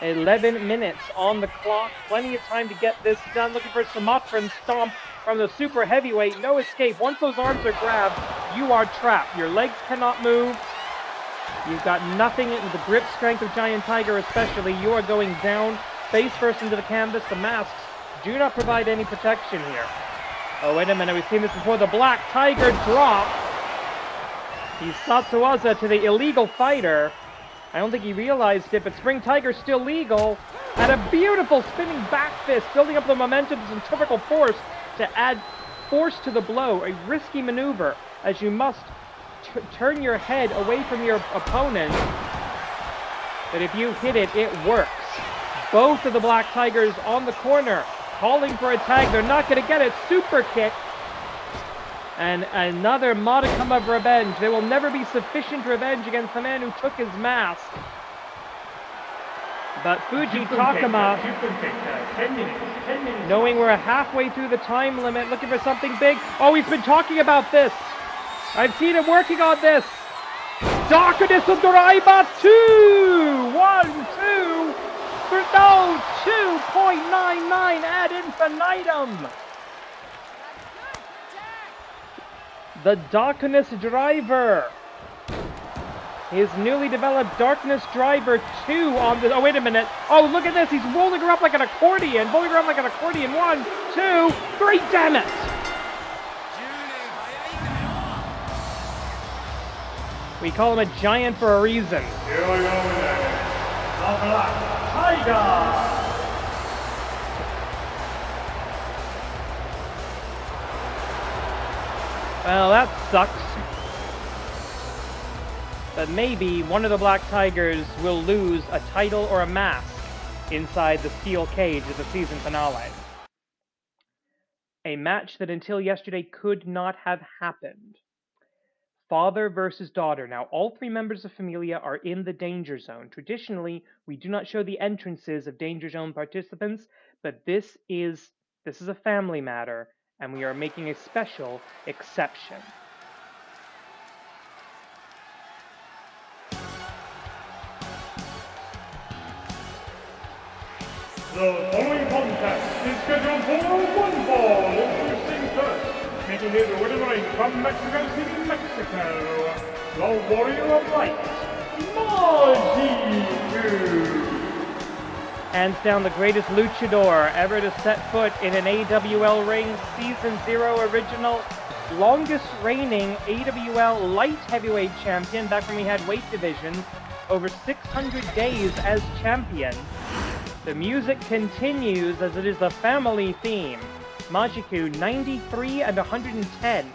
11 minutes on the clock. Plenty of time to get this done. Looking for a Sumatran stomp from the super heavyweight. No escape. Once those arms are grabbed, you are trapped. Your legs cannot move. You've got nothing with the grip strength of Giant Tiger especially. You are going down face first into the canvas. The masks do not provide any protection here. Oh, wait a minute. We've seen this before. The Black Tiger drop. Hisatsuaza to the illegal fighter. I don't think he realized it, but Spring Tiger's still legal. And a beautiful spinning back fist, building up the momentum and centrifugal force to add force to the blow. A risky maneuver, as you must turn your head away from your opponent. But if you hit it, it works. Both of the Black Tigers on the corner, calling for a tag. They're not going to get it. Super kick. And another modicum of revenge. There will never be sufficient revenge against the man who took his mask. But Fuji Takuma, 10 minutes. knowing we're halfway through the time limit, looking for something big. Oh, he's been talking about this. I've seen him working on this. Darkness of Driver 2! 1, 2, no, 2.99 ad infinitum. The Darkness Driver. His newly developed Darkness Driver 2 on the... Oh, wait a minute. Oh, look at this. He's rolling her up like an accordion. Rolling her up like an accordion. 1, 2, 3. Damn it. We call him a giant for a reason. Here we go with it. The Black Tiger. Well, that sucks. But maybe one of the Black Tigers will lose a title or a mask inside the steel cage of the season finale. A match that until yesterday could not have happened. Father versus daughter. Now, all 3 members of Familia are in the Danger Zone. Traditionally, we do not show the entrances of Danger Zone participants, but this is a family matter, and we are making a special exception. The following contest is scheduled for 1 fall. Introducing first, making his way to the ring from Mexico City, Mexico, the Warrior of Light, Majin. Hands down the greatest luchador ever to set foot in an AWL ring, Season 0 original, longest reigning AWL light heavyweight champion back when we had weight divisions, over 600 days as champion. The music continues as it is the family theme. Majiku 93 and 110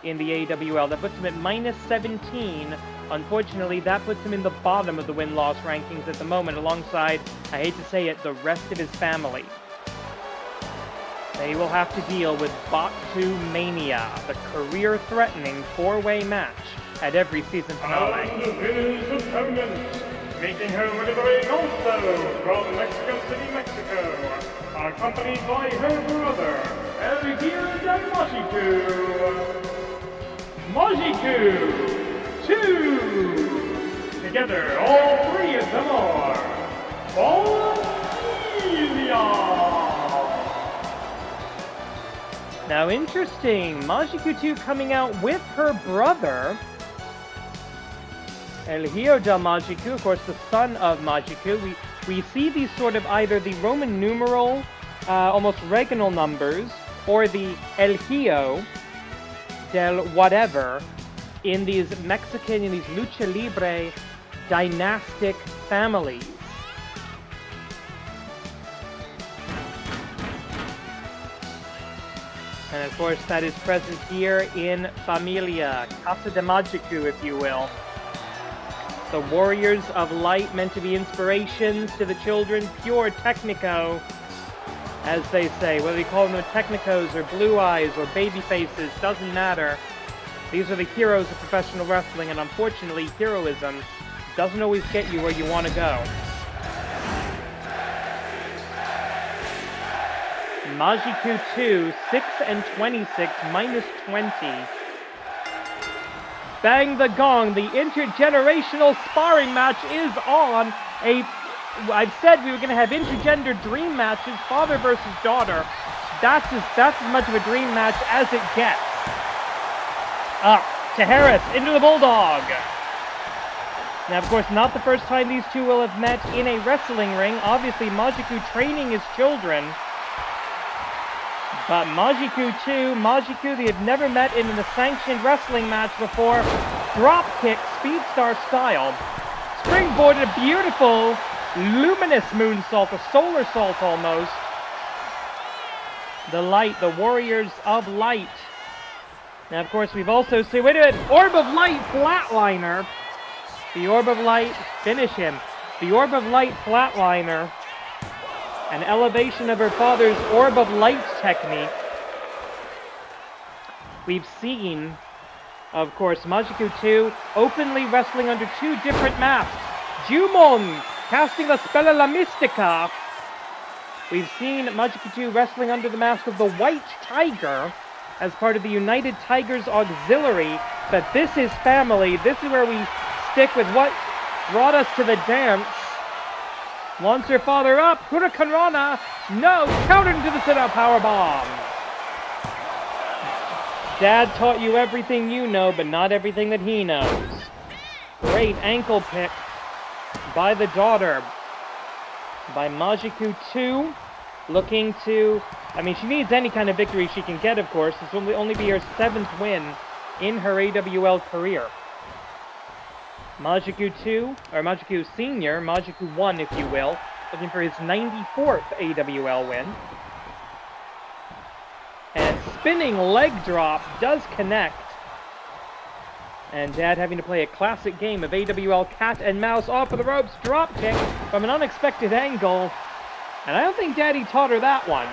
in the AWL. That puts him at minus 17. Unfortunately, that puts him in the bottom of the win-loss rankings at the moment, alongside, I hate to say it, the rest of his family. They will have to deal with Batu Mania, the career-threatening four-way match at every season finale. And the winner's opponent, making her way to the ring also from Mexico City, Mexico, accompanied by her brother, Akira Damashii. Majiku 2! Together, all three of them are Familia! Now, interesting, Majiku 2 coming out with her brother, El Hijo del Majiku, of course, the son of Majiku. We see these sort of either the Roman numeral, almost regnal numbers, or the El Hijo del whatever, in these Mexican, in these lucha libre dynastic families. And of course, that is present here in Familia, Casa de Majiku, if you will. The warriors of light, meant to be inspirations to the children, pure technico, as they say. Whether you call them technicos or blue eyes or baby faces, doesn't matter. These are the heroes of professional wrestling, and unfortunately, heroism doesn't always get you where you want to go. Majiku 2, 6 and 26, minus 20. Bang the gong, the intergenerational sparring match is on. I've said we were going to have intergender dream matches, father versus daughter. That's as much of a dream match as it gets. Up to Harris, into the Bulldog. Now, of course, not the first time these two will have met in a wrestling ring. Obviously, Majiku training his children. But Majiku 2, they have never met in a sanctioned wrestling match before. Drop kick, Speed Star style. Springboarded a beautiful, luminous moonsault, a solar salt almost. The light, the warriors of light. Now, of course, we've also seen, wait a minute, Orb of Light flatliner. The Orb of Light, finish him. The Orb of Light flatliner. An elevation of her father's Orb of Light technique. We've seen, of course, Majiku 2 openly wrestling under two different masks. Jumon casting a spell la Mystica. We've seen Majiku 2 wrestling under the mask of the White Tiger as part of the United Tigers Auxiliary. But this is family. This is where we stick with what brought us to the dance. Wants her father up. Hurricane Rana. No. Counter into the sit-out powerbomb. Dad taught you everything you know, but not everything that he knows. Great ankle pick by the daughter. By Majiku 2. Looking to... I mean, she needs any kind of victory she can get, of course. This will only be her 7th win in her AWL career. Majiku 2, or Majiku Senior, Majiku 1, if you will, looking for his 94th AWL win. And spinning leg drop does connect. And Dad having to play a classic game of AWL cat and mouse off of the ropes, drop kick from an unexpected angle. And I don't think Daddy taught her that one.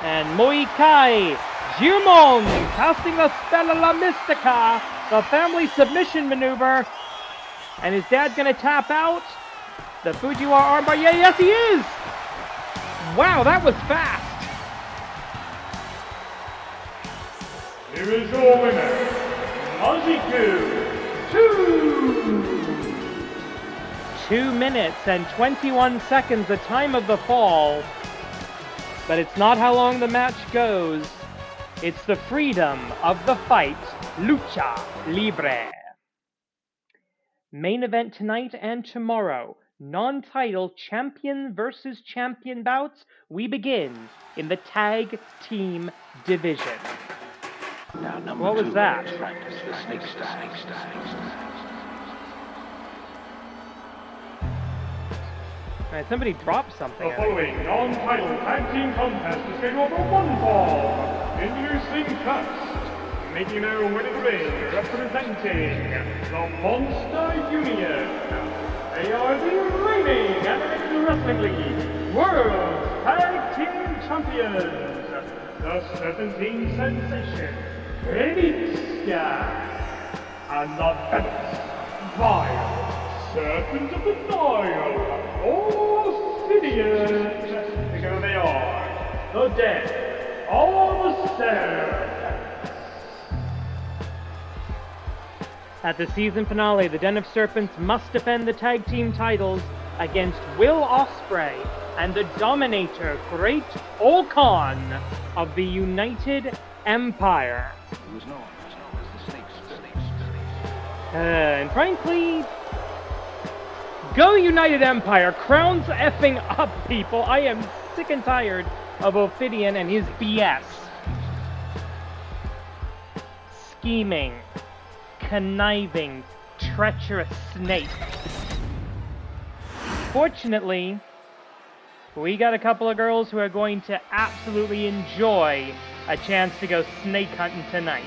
And Muay Kai, Jumon casting the Stella La Mystica, the family submission maneuver. And is Dad going to tap out? The Fujiwara armbar, yeah, yes he is! Wow, that was fast. Here is your winner, Majiku 2! 2 minutes and 21 seconds, the time of the fall. But it's not how long the match goes. It's the freedom of the fight. Lucha Libre. Main event tonight and tomorrow. Non-title champion versus champion bouts. We begin in the tag team division. Now, what was that? Practice the snake style. Alright, somebody dropped something. The following non-title tag team contest is scheduled for one fall. Introducing first, making their way to the ring, representing the Monster Union. They are the reigning American Wrestling League World Tag Team Champions, the 17 Sensation, Akira, and the Venomous, Vile, Serpent of the Nile, Obsidian. Together they are, the Dead, all the Serpents. At the season finale, the Den of Serpents must defend the tag team titles against Will Ospreay and the Dominator, Great Olkon of the United Empire. He was known as the Snake. And frankly, go United Empire, crowns effing up, people. I am sick and tired of Ophidian and his BS. Scheming, conniving, treacherous snake. Fortunately, we got a couple of girls who are going to absolutely enjoy a chance to go snake hunting tonight.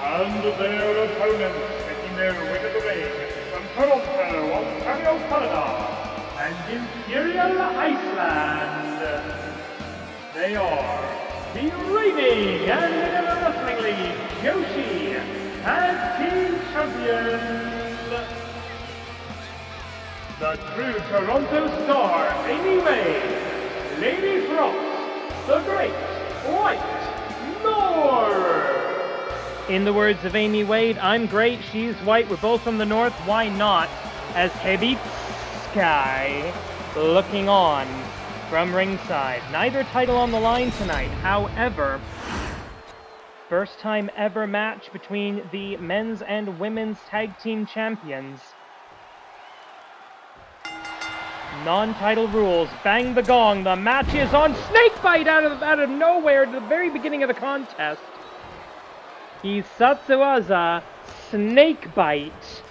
And their opponents making their way to the ring from Toronto, Ontario, Canada, and Imperial Iceland. They are the reigning and Wrestling League Kyoujin Tag Team Champions. The true Toronto star, Amy Wade, Lady Frost, the Great White North. In the words of Amy Wade, I'm great, she's white, we're both from the north, why not? As Hebit Sky looking on from ringside. Neither title on the line tonight, however, first time ever match between the men's and women's tag team champions. Non-title rules, bang the gong, the match is on. Snakebite out of nowhere at the very beginning of the contest. Hisatsuwaza Snakebite.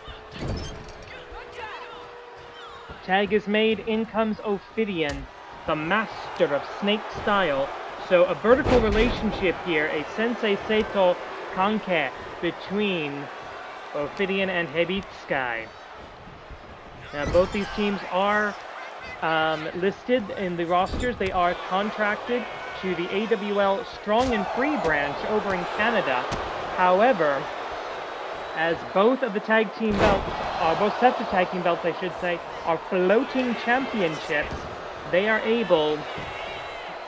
Tag is made, in comes Ophidian, the master of snake style. So a vertical relationship here, a Sensei Seito Kanke between Ophidian and Hebit Sky. Now both these teams are listed in the rosters. They are contracted to the AWL Strong and Free branch over in Canada. However, as both of the tag team belts, both sets of tag team belts, I should say, are floating championships, they are able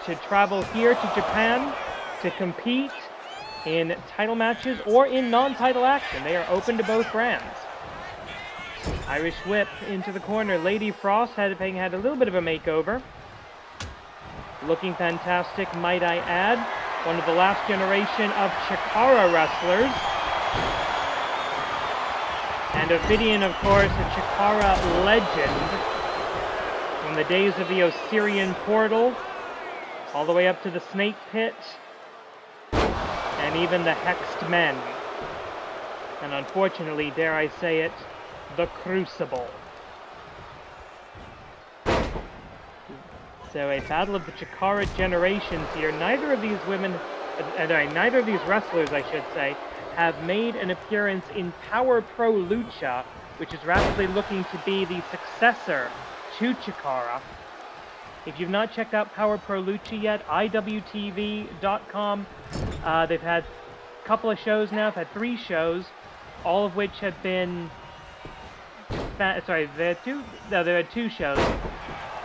to travel here to Japan to compete in title matches or in non-title action. They are open to both brands. Irish Whip into the corner. Lady Frost had a little bit of a makeover. Looking fantastic, might I add. One of the last generation of Chikara wrestlers. And Ophidian, of course, a Chikara legend. From the days of the Osirian Portal, all the way up to the Snake Pit, and even the Hexed Men. And unfortunately, dare I say it, the Crucible. So a battle of the Chikara generations here. Neither of these wrestlers, I should say, have made an appearance in Power Pro Lucha, which is rapidly looking to be the successor to Chikara. If you've not checked out Power Pro Lucha yet, IWTV.com. They've had a couple of shows now. They've had 3 shows, all of which have been... Sorry, they had 2 shows.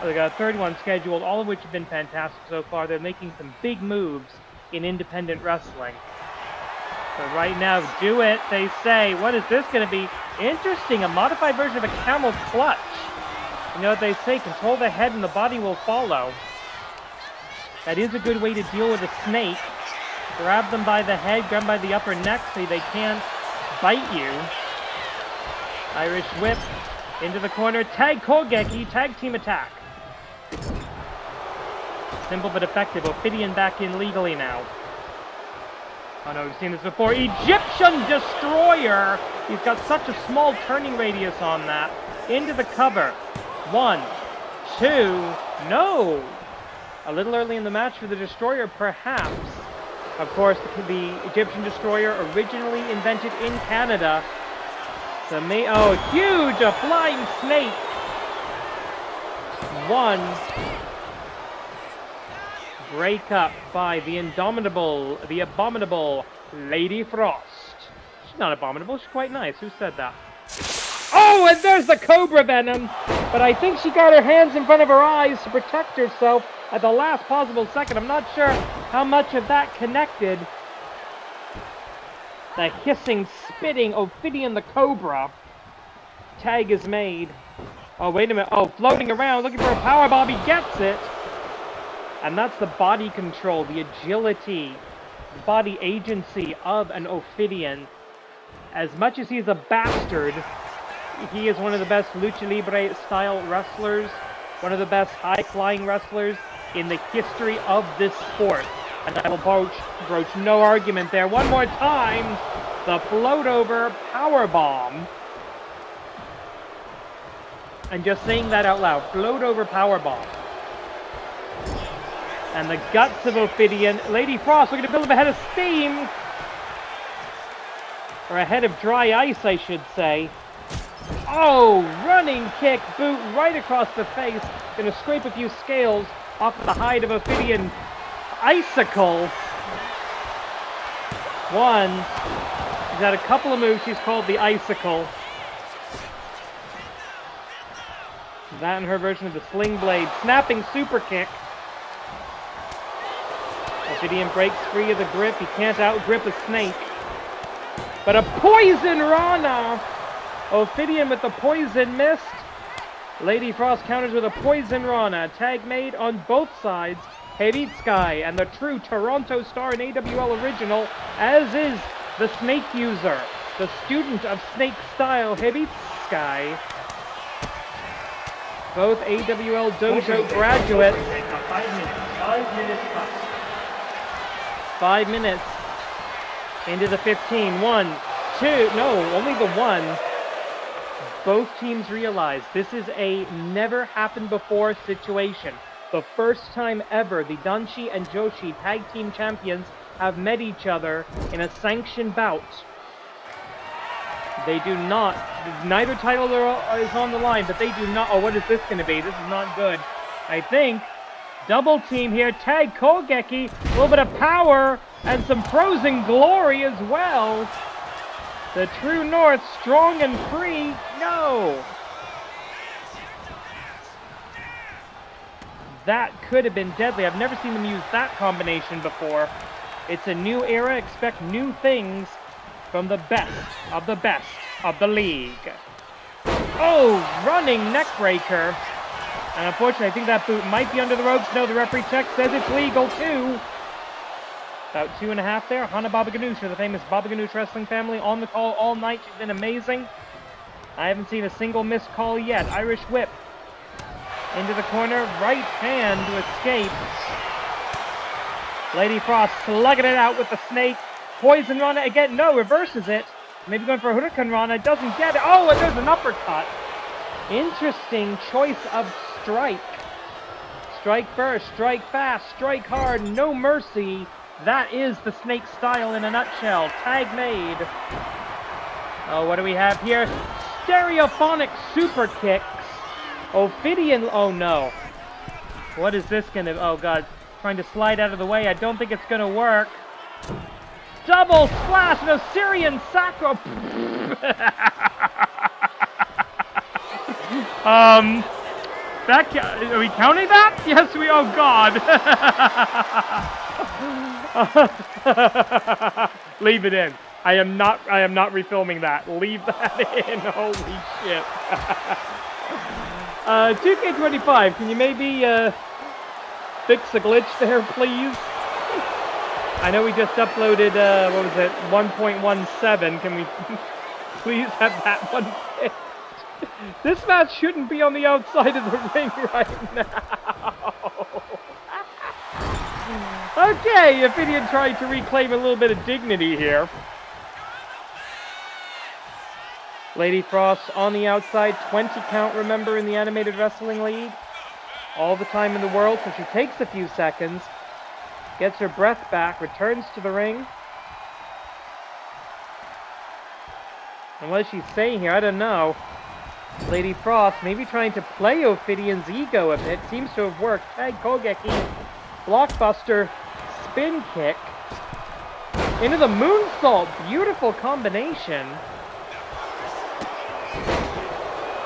They got a 3rd one scheduled, all of which have been fantastic so far. They're making some big moves in independent wrestling. But right now, do it, they say. What is this going to be? Interesting, a modified version of a camel clutch. You know what they say, control the head and the body will follow. That is a good way to deal with a snake. Grab them by the head, grab them by the upper neck so they can't bite you. Irish Whip into the corner. Tag Kogeki, tag team attack. Simple but effective. Ophidian back in legally now. Oh no, we've seen this before. Egyptian Destroyer! He's got such a small turning radius on that. Into the cover. 1, 2, no! A little early in the match for the Destroyer, perhaps. Of course, the Egyptian Destroyer originally invented in Canada. Oh, huge! A flying snake! One. Break up by the abominable Lady Frost. She's not abominable, she's quite nice. Who said that? Oh, and there's the Cobra Venom! But I think she got her hands in front of her eyes to protect herself at the last possible second. I'm not sure how much of that connected. The hissing, spitting Ophidian the Cobra. Tag is made. Oh, wait a minute. Oh, floating around, looking for a powerbomb. He gets it. And that's the body control, the agility, the body agency of an Ophidian. As much as he's a bastard, he is one of the best lucha libre style wrestlers, one of the best high-flying wrestlers in the history of this sport. And I will broach no argument there. One more time, the float-over powerbomb. And just saying that out loud, float-over powerbomb. And the guts of Ophidian. Lady Frost looking to build up a head of steam. Or a head of dry ice, I should say. Oh, running kick, boot right across the face. Gonna scrape a few scales off of the hide of Ophidian. Icicle. One. She's had a couple of moves she's called the Icicle. That and her version of the Sling Blade. Snapping super kick. Ophidian breaks free of the grip. He can't outgrip a snake. But a poison Rana! Ophidian with the poison mist. Lady Frost counters with a poison Rana. Tag made on both sides. Hebitsky and the true Toronto star in AWL original, as is the snake user, the student of snake style, Hebitsky. Both AWL Dojo graduates. 5 minutes into the 15. 1, 2, no, only the one. Both teams realize this is a never happened before situation. The first time ever the Damashii and Joshi tag team champions have met each other in a sanctioned bout. They do not, neither title is on the line, but they do not, oh, what is this going to be? This is not good. I think, double team here, tag Kogeki, a little bit of power, and some frozen glory as well. The True North, strong and free, no. That could have been deadly. I've never seen them use that combination before. It's a new era, expect new things from the best of the league. Oh, running neckbreaker. And unfortunately, I think that boot might be under the ropes. No, the referee check says it's legal too. About 2.5 there. Hana Baba Ganoush, the famous Baba Ganoush wrestling family, on the call all night. She's been amazing. I haven't seen a single missed call yet. Irish whip. Into the corner. Right hand to escape. Lady Frost slugging it out with the snake. Poison Rana again. No, reverses it. Maybe going for a Hurricane Rana. Doesn't get it. Oh, and there's an uppercut. Interesting choice of strike. Strike first, strike fast, strike hard, no mercy. That is the snake style in a nutshell. Tag made. Oh, what do we have here? Stereophonic super kicks. Ophidian, oh no. What is this gonna, oh god. Trying to slide out of the way. I don't think it's gonna work. Double splash, an Osirian sacro. Are we counting that? Yes, we, oh god. Leave it in. I am not refilming that. Leave that in. Holy shit. 2K25, can you maybe fix a glitch there, please? I know we just uploaded, what was it, 1.17. Can we please have that one fixed? This match shouldn't be on the outside of the ring right now. Okay, Ophidian tried to reclaim a little bit of dignity here. Lady Frost on the outside, 20 count, remember, in the Animated Wrestling League? all the time in the world, so she takes a few seconds, gets her breath back, returns to the ring. And what is she saying here? I don't know. Lady Frost maybe trying to play Ophidion's ego a bit. Seems to have worked. Tag Kogeki. Blockbuster. Spin kick. Into the moonsault. Beautiful combination.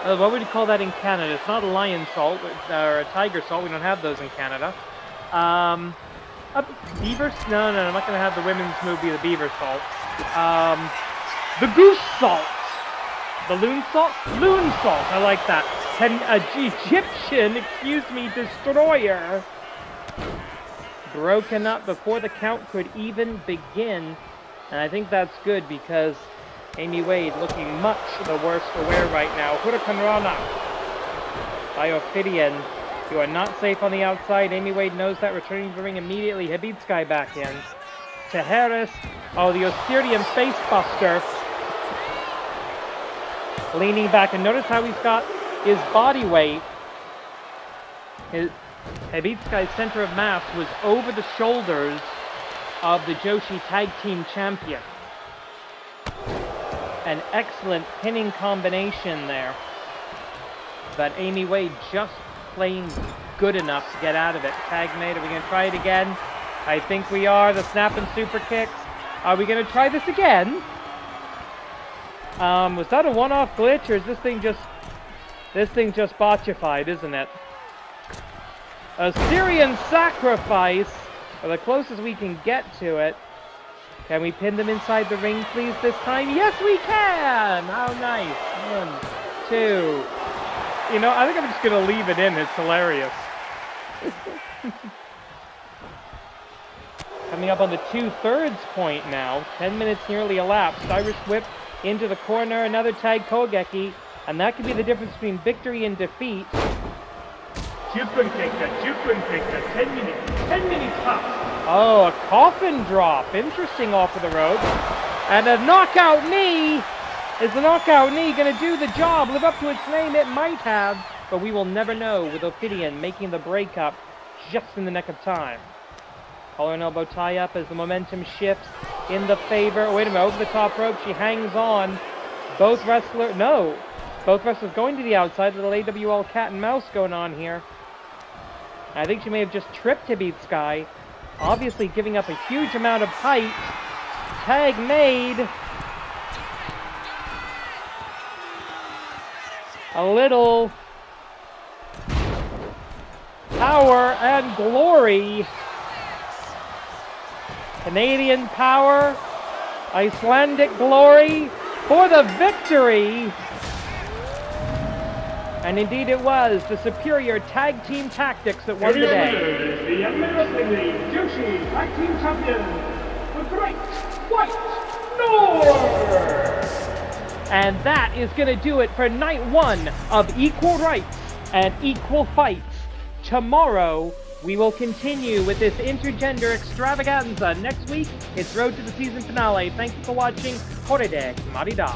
What would you call that in Canada? It's not a lion salt or a tiger salt. We don't have those in Canada. A beaver? No, I'm not going to have the women's move be the beaver salt. The goose salt. The loon salt? Loon salt. I like that. An Egyptian, destroyer. Broken up before the count could even begin. And I think that's good because Amy Wade looking much the worse for wear right now. Hurricane Rana by Ophidian. You are not safe on the outside. Amy Wade knows that, returning to the ring immediately. Habitsky back in. To Harris. Oh, the Osirian facebuster. Leaning back, and notice how he's got his body weight. Habitsky's center of mass was over the shoulders of the Joshi Tag Team Champion. An excellent pinning combination there. But Amy Wade just playing good enough to get out of it. Tag made. Are we going to try it again? I think we are. The snap and super kicks. Are we going to try this again? Was that a one-off glitch, or is this thing just botchified, isn't it? A Syrian sacrifice, or the closest we can get to it. Can we pin them inside the ring, please, this time? Yes, we can! How nice. 1, 2. You know, I think I'm just going to leave it in. It's hilarious. Coming up on the 2/3 point now. 10 minutes nearly elapsed. Irish whip into the corner. Another tag Kogeki. And that could be the difference between victory and defeat. Jumping kicker, 10 minutes. 10 minutes past. Oh, a coffin drop. Interesting off of the rope. And a knockout knee. Is the knockout knee going to do the job? Live up to its name? It might have. But we will never know, with Ophidian making the breakup just in the nick of time. Collar and elbow tie up as the momentum shifts in the favor. Wait a minute, over the top rope, she hangs on. Both wrestlers going to the outside. A little AWL cat and mouse going on here. I think she may have just tripped Habitsky. Obviously giving up a huge amount of height. Tag made. A little power and glory. Canadian power, Icelandic glory for the victory. And indeed it was the superior tag team tactics that won the day. The American Joshi Tag Team Champion, the Great White North. And that is going to do it for night 1 of Equal Rights and Equal Fights. Tomorrow, we will continue with this intergender extravaganza. Next week, it's Road to the Season Finale. Thank you for watching. Korede Marida.